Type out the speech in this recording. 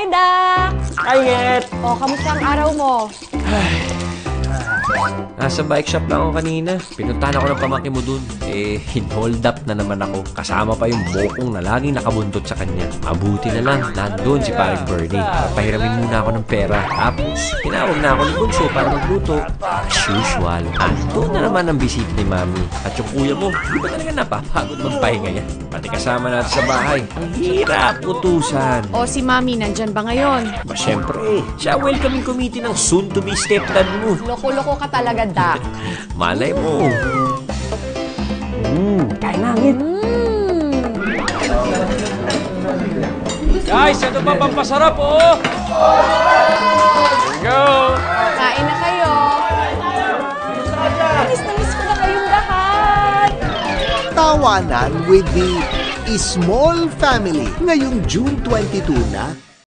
Dak! Hi, Nget! O, kamusta ang araw mo? Nasa bike shop lang ako kanina. Pinuntahan ako ng pamangkin mo dun. Hold up na naman ako. Kasama pa yung bokong na laging nakabuntot sa kanya. Mabuti na lang, nandun si paring Bernie. Pahiramin muna ako ng pera. Tapos, tinawag na ako ni Bunso para magluto. As usual, andun na naman ang bisita ni Mami. At yung kuya mo, di ba talaga napapagod magpahinga yan? Pati kasama natin sa bahay. Ang hirap utusan. O, si Mami, nandyan ba ngayon? Ba, syempre, siya welcoming committee ng soon-to-be stepdad mo. Loko-loko ka talaga, Dak. Malay mo. Kain na, Nget. Guys, ito pa pampasarap, oh! Here we go! Kain na kayo. Miss na miss ko na kayong lahat. Tawanan with the Small Family ngayong June 22 na